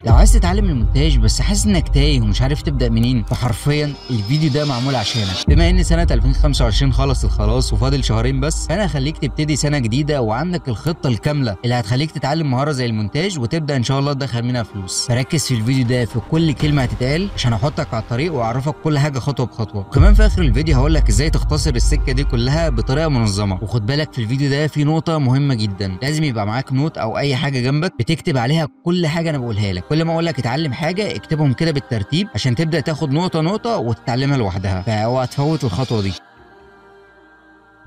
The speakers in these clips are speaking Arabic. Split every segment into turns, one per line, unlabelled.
لو عايز تتعلم المونتاج بس حاسس انك تايه ومش عارف تبدا منين، فحرفيا الفيديو ده معمول عشانك. بما ان سنه 2025 خلصت خلاص وفاضل شهرين بس، فانا هخليك تبتدي سنه جديده وعندك الخطه الكامله اللي هتخليك تتعلم مهاره زي المونتاج وتبدا ان شاء الله تدخل منها فلوس. فركز في الفيديو ده في كل كلمه هتتقال عشان احطك على الطريق واعرفك كل حاجه خطوه بخطوه، وكمان في اخر الفيديو هقول لك ازاي تختصر السكه دي كلها بطريقه منظمه. وخد بالك في الفيديو ده في نقطه مهمه جدا، لازم يبقى معاك نوت او اي حاجه جنبك بتكتب عليها كل حاجه انا بقولها لك. كل ما اقول لك اتعلم حاجه اكتبهم كده بالترتيب عشان تبدا تاخد نقطه نقطه وتتعلمها لوحدها، فاوعى تفوت الخطوه دي.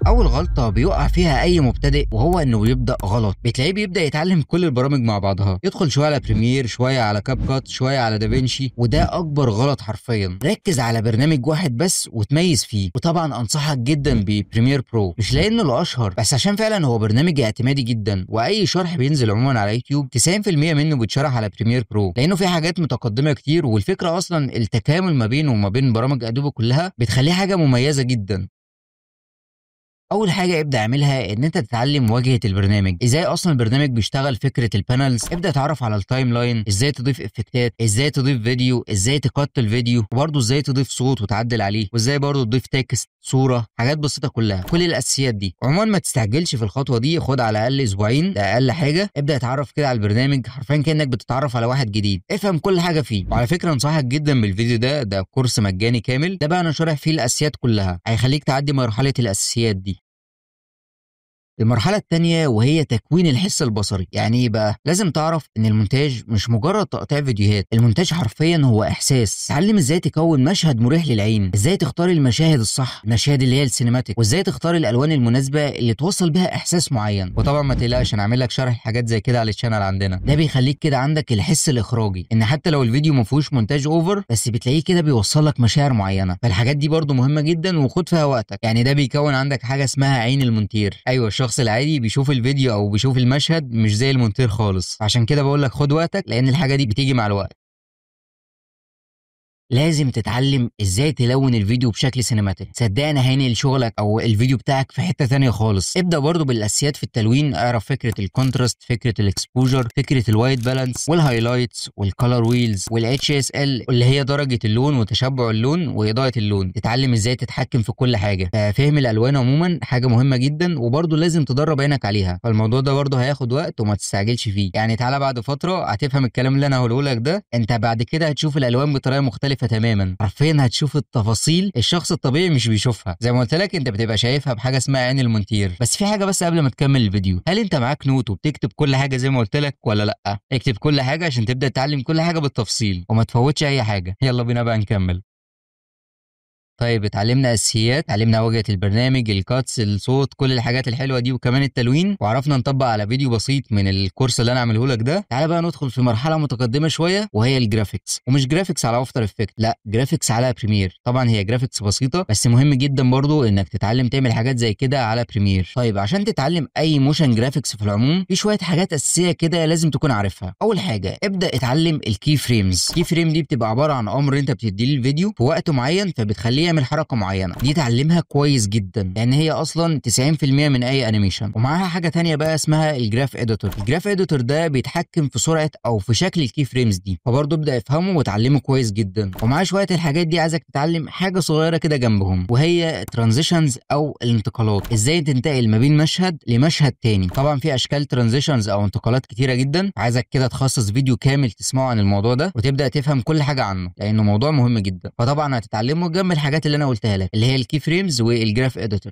اول غلطه بيقع فيها اي مبتدئ وهو انه بيبدا غلط. بتلاقيه بيبدا يتعلم كل البرامج مع بعضها، يدخل شويه على بريمير، شويه على كاب كات، شويه على دافينشي، وده اكبر غلط حرفيا. ركز على برنامج واحد بس وتميز فيه، وطبعا انصحك جدا ببريمير برو، مش لانه الاشهر بس عشان فعلا هو برنامج اعتمادي جدا، واي شرح بينزل عموما على يوتيوب 90% منه بيتشرح على بريمير برو، لانه في حاجات متقدمه كتير، والفكره اصلا التكامل ما بينه وما بين برامج ادوبي كلها بتخليه حاجه مميزه جدا. اول حاجه ابدا اعملها ان انت تتعلم واجهه البرنامج، ازاي اصلا البرنامج بيشتغل، فكره البانلز، ابدا اتعرف على التايم لاين، ازاي تضيف افكتات، ازاي تضيف فيديو، ازاي تقط الفيديو، وبرده ازاي تضيف صوت وتعدل عليه، وازاي برده تضيف تكست، صوره، حاجات بسيطه كلها. كل الاساسيات دي عموما ما تستعجلش في الخطوه دي، خد على الاقل اسبوعين، ده اقل حاجه. ابدا اتعرف كده على البرنامج حرفيا كانك بتتعرف على واحد جديد، افهم كل حاجه فيه. وعلى فكره انصحك جدا بالفيديو ده كورس مجاني كامل، ده بقى انا شارح فيه الاساسيات كلها، هيخليك تعدي مرحله الاساسيات دي. المرحلة التانية وهي تكوين الحس البصري. يعني ايه بقى؟ لازم تعرف ان المونتاج مش مجرد تقطيع فيديوهات، المونتاج حرفيا هو احساس. اتعلم ازاي تكون مشهد مريح للعين، ازاي تختار المشاهد الصح، المشاهد اللي هي السينماتيك، وازاي تختار الالوان المناسبة اللي توصل بيها احساس معين. وطبعا ما تقلقش انا عامل لك شرح حاجات زي كده على الشانل عندنا، ده بيخليك كده عندك الحس الاخراجي، ان حتى لو الفيديو ما فيهوش مونتاج اوفر بس بتلاقيه كده بيوصل لك مشاعر معينة. فالحاجات دي برضو مهمة جدا وخد فيها وقتك. يعني ده بيكون عندك حاجة اسمها عين المونتير. ايوه، الشخص العادي بيشوف الفيديو او بيشوف المشهد مش زي المونتير خالص، عشان كده بقول لك خد وقتك لان الحاجه دي بتيجي مع الوقت. لازم تتعلم ازاي تلون الفيديو بشكل سينماتيك، صدقني هينقل شغلك او الفيديو بتاعك في حته ثانيه خالص. ابدا برضو بالاساسيات في التلوين، اعرف فكره الكونتراست، فكره الاكسبوجر، فكره الوايت بالانس والهايلايتس والكالر ويلز والاتش اس ال اللي هي درجه اللون وتشبع اللون واضاءه اللون. تتعلم ازاي تتحكم في كل حاجه، ففهم الالوان عموما حاجه مهمه جدا، وبرضو لازم تدرب عينك عليها، فالموضوع ده برضو هياخد وقت وما تستعجلش فيه. يعني تعالى بعد فتره هتفهم الكلام اللي انا هقوله لك ده، انت بعد كده هتشوف الالوان بطريقه مختلفه تماما، حرفيا هتشوف التفاصيل الشخص الطبيعي مش بيشوفها. زي ما قلت لك انت بتبقى شايفها بحاجه اسمها عين المونتير. بس في حاجه بس قبل ما تكمل الفيديو، هل انت معاك نوت وبتكتب كل حاجه زي ما قلت لك ولا لا؟ اكتب كل حاجه عشان تبدا تتعلم كل حاجه بالتفصيل وما تفوتش اي حاجه. يلا بينا بقى نكمل. طيب اتعلمنا اساسيات، اتعلمنا واجهه البرنامج، الكاتس، الصوت، كل الحاجات الحلوه دي وكمان التلوين، وعرفنا نطبق على فيديو بسيط من الكورس اللي انا عامله لك ده. تعالى بقى ندخل في مرحله متقدمه شويه وهي الجرافيكس، ومش جرافيكس على افتر افكت، لا جرافيكس على بريمير. طبعا هي جرافيكس بسيطه بس مهم جدا برضو انك تتعلم تعمل حاجات زي كده على بريمير. طيب عشان تتعلم اي موشن جرافيكس في العموم في شويه حاجات اساسيه كده لازم تكون عارفها. اول حاجه ابدا اتعلم الكي فريمز. الكي فريم دي بتبقى عباره عن امر انت بتديه للفيديو في وقت معين فبتخليه يعمل حركه معينه، دي تعلمها كويس جدا لان هي اصلا 90% من اي انيميشن. ومعاها حاجه ثانيه بقى اسمها الجراف اديتور. الجراف اديتور ده بيتحكم في سرعه او في شكل الكي فريمز دي، فبرضه ابدا افهمه وتعلمه كويس جدا. ومعاه شويه الحاجات دي عايزك تتعلم حاجه صغيره كده جنبهم، وهي ترانزيشنز او الانتقالات، ازاي تنتقل ما بين مشهد لمشهد تاني. طبعا في اشكال ترانزيشنز او انتقالات كتيره جدا، عايزك كده تخصص فيديو كامل تسمعه عن الموضوع ده وتبدا تفهم كل حاجه عنه لانه موضوع مهم جدا. فطبعا هتتعلمه جنب الحاجات اللي انا قلتها لك اللي هي الكي فريمز والجراف اديتور.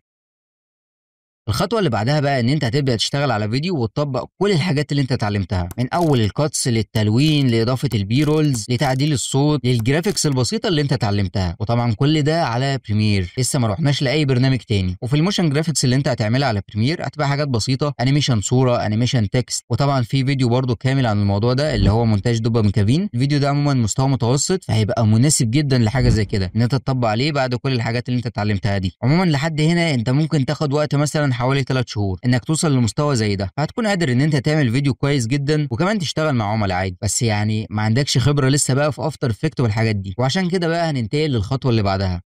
الخطوه اللي بعدها بقى ان انت هتبدا تشتغل على فيديو وتطبق كل الحاجات اللي انت اتعلمتها، من اول الكاتس للتلوين لاضافه البي رولز لتعديل الصوت للجرافيكس البسيطه اللي انت اتعلمتها. وطبعا كل ده على بريمير، لسه ما رحناش لاي برنامج تاني. وفي الموشن جرافيكس اللي انت هتعملها على بريمير هتبقى حاجات بسيطه، انيميشن صوره، انيميشن تكست. وطبعا في فيديو برده كامل عن الموضوع ده اللي هو مونتاج دوبامين كافين. الفيديو ده عموما مستوى متوسط فهيبقى مناسب جدا لحاجه زي كده ان انت تطبق عليه بعد كل الحاجات اللي انت اتعلمتها دي. عموما لحد هنا انت ممكن تاخد وقت مثلا حوالي 3 شهور انك توصل لمستوى زي ده، فهتكون قادر ان انت تعمل فيديو كويس جدا وكمان تشتغل مع عملاء عادي. بس يعني ما عندكش خبره لسه بقى في افتر افكت والحاجات دي، وعشان كده بقى هننتقل للخطوه اللي بعدها.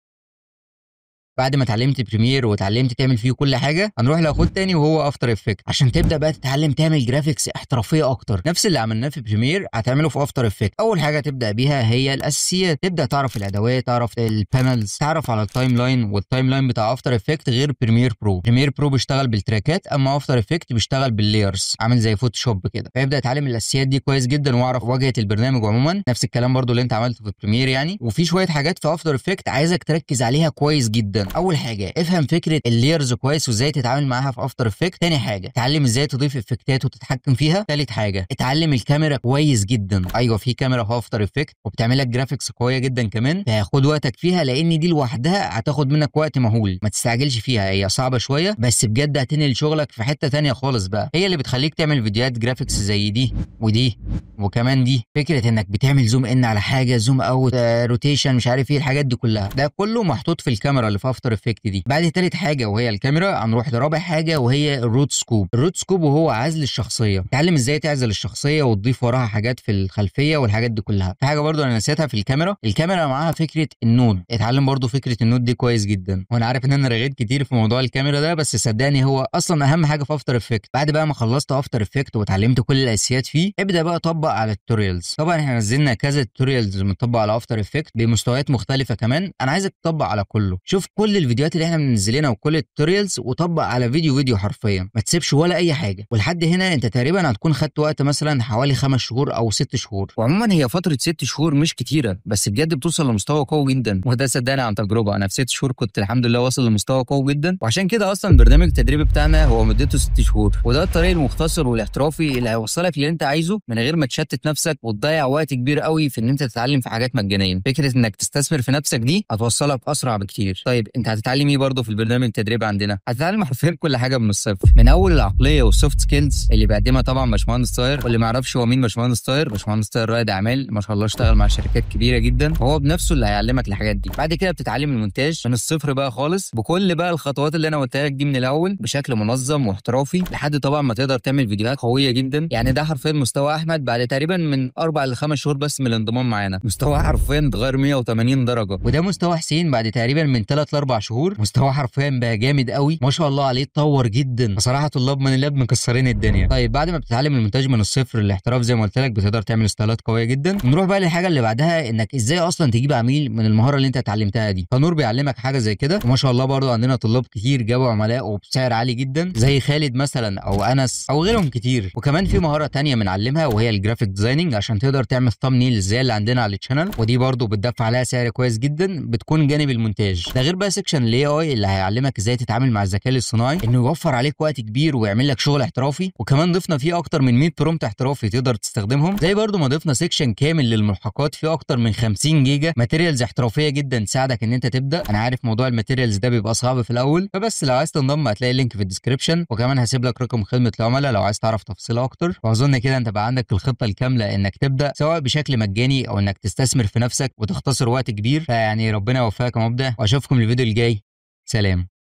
بعد ما اتعلمت بريمير واتعلمت تعمل فيه كل حاجه، هنروح لاخد تاني وهو افتر افكت، عشان تبدا بقى تتعلم تعمل جرافيكس احترافيه اكتر. نفس اللي عملناه في بريمير هتعمله في افتر افكت. اول حاجه تبدا بيها هي الاساسيات، تبدا تعرف الادوات، تعرف البانلز، تعرف على التايم لاين، والتايم لاين بتاع افتر افكت غير بريمير برو. بريمير برو بيشتغل بالتراكات، اما افتر افكت بيشتغل باللايرز، عامل زي فوتوشوب كده. فيبدا يتعلم الاساسيات دي كويس جدا، واعرف واجهه البرنامج عموما، نفس الكلام برضو اللي انت عملته في بريمير يعني. وفي شويه حاجات في افتر افكت عايزك تركز عليها كويس جدا. اول حاجه افهم فكره اللايرز كويس وازاي تتعامل معاها في افتر افكت. تاني حاجه اتعلم ازاي تضيف افكتات وتتحكم فيها. تالت حاجه اتعلم الكاميرا كويس جدا. ايوه في كاميرا في افتر افكت وبتعمل لك جرافيكس قويه جدا كمان، فخد وقتك فيها لان دي لوحدها هتاخد منك وقت مهول. ما تستعجلش فيها، هي صعبه شويه بس بجد هتنقل شغلك في حته تانيه خالص بقى. هي اللي بتخليك تعمل فيديوهات جرافيكس زي دي ودي وكمان دي. فكره انك بتعمل زوم ان على حاجه، زوم اوت، روتيشن، مش عارف ايه الحاجات دي كلها، ده كله محطوط في الكاميرا اللي في افتر افكت دي. بعد تالت حاجه وهي الكاميرا، هنروح لرابع حاجه وهي الروت سكوب. الروت سكوب وهو عزل الشخصيه. اتعلم ازاي تعزل الشخصيه وتضيف وراها حاجات في الخلفيه والحاجات دي كلها. في حاجه برضو انا نسيتها في الكاميرا، الكاميرا معاها فكره النود. اتعلم برضو فكره النود دي كويس جدا. وانا عارف ان انا رغيت كتير في موضوع الكاميرا ده، بس صدقني هو اصلا اهم حاجه في افتر افكت. بعد بقى ما خلصت افتر افكت واتعلمت كل الاساسيات فيه، ابدا بقى طبق على التوتوريالز. طبعا احنا نزلنا كذا توتوريالز مطبق على افتر افكت بمستويات مختلفه كمان. انا عايزك تطبق على كله. شوف كل الفيديوهات اللي احنا منزلينها وكل التوتوريالز وطبق على فيديو حرفيا، ما تسيبش ولا اي حاجه. ولحد هنا انت تقريبا هتكون خدت وقت مثلا حوالي 5 شهور او 6 شهور. وعموما هي فتره 6 شهور مش كتيره، بس بجد بتوصل لمستوى قوي جدا، وده صدقني عن تجربه. انا في 6 شهور كنت الحمد لله واصل لمستوى قوي جدا، وعشان كده اصلا برنامج التدريب بتاعنا هو مدته 6 شهور. وده الطريق المختصر والاحترافي اللي هيوصلك للي انت عايزه من غير ما تشتت نفسك وتضيع وقت كبير قوي في ان انت تتعلم في حاجات مجانيه. فكره انك تستثمر في نفسك دي هتوصلك اسرع بكتير. طيب انت هتتعلم ايه برضه في البرنامج التدريب عندنا؟ هتتعلم حرفيا كل حاجه من الصفر، من اول العقليه والسوفت سكيلز اللي بيقدمها طبعا باشمهندس طاهر. واللي ما يعرفش هو مين باشمهندس طاهر، باشمهندس طاهر رائد اعمال ما شاء الله، اشتغل مع شركات كبيره جدا، وهو بنفسه اللي هيعلمك الحاجات دي. بعد كده بتتعلم المونتاج من الصفر بقى خالص، بكل بقى الخطوات اللي انا قلتها لك دي من الاول بشكل منظم واحترافي، لحد طبعا ما تقدر تعمل فيديوهات قويه جدا. يعني ده حرفيا مستوى احمد بعد تقريبا من 4 ل 5 شهور بس من الانضمام معانا. مستوى حرفيا اتغير 180 درجه. وده مستوى حسين بعد تقريبا من 3 ل 4 شهور. مستوى حرفيا بقى جامد قوي ما شاء الله عليه، اتطور جدا بصراحه. طلاب من اللاب مكسرين الدنيا. طيب بعد ما بتتعلم المونتاج من الصفر للاحتراف زي ما قلت لك، بتقدر تعمل ستايلات قويه جدا. نروح بقى للحاجه اللي بعدها، انك ازاي اصلا تجيب عميل من المهاره اللي انت اتعلمتها دي. فنور بيعلمك حاجه زي كده، وما شاء الله برضه عندنا طلاب كتير جابوا عملاء وبسعر عالي جدا، زي خالد مثلا او انس او غيرهم كتير. وكمان في مهاره تانية بنعلمها وهي الجرافيك ديزايننج، عشان تقدر تعمل ثامبنيل زي اللي عندنا على الشانل، ودي برضه بتدفع عليها سعر كويس جدا، بتكون جانب المونتاج. ده غير بقى سيكشن الاي اي اللي هيعلمك ازاي تتعامل مع الذكاء الاصطناعي، انه يوفر عليك وقت كبير ويعمل لك شغل احترافي. وكمان ضفنا فيه اكتر من 100 برومت احترافي تقدر تستخدمهم. زي برضه ما ضفنا سيكشن كامل للملحقات فيه اكتر من 50 جيجا ماتيريالز احترافيه جدا تساعدك ان انت تبدا. انا عارف موضوع الماتيريالز ده بيبقى صعب في الاول، فبس لو عايز تنضم هتلاقي اللينك في الديسكربشن، وكمان هسيب لك رقم خدمه العملاء لو عايز تعرف تفاصيل اكتر. واظن كده انت بقى عندك الخطه الكامله انك تبدا، سواء بشكل مجاني او انك تستثمر في نفسك وتختصر وقت كبير. فيعني ربنا يوفقك يا مبدع، واشوفكم الفيديو الجاي. سلام.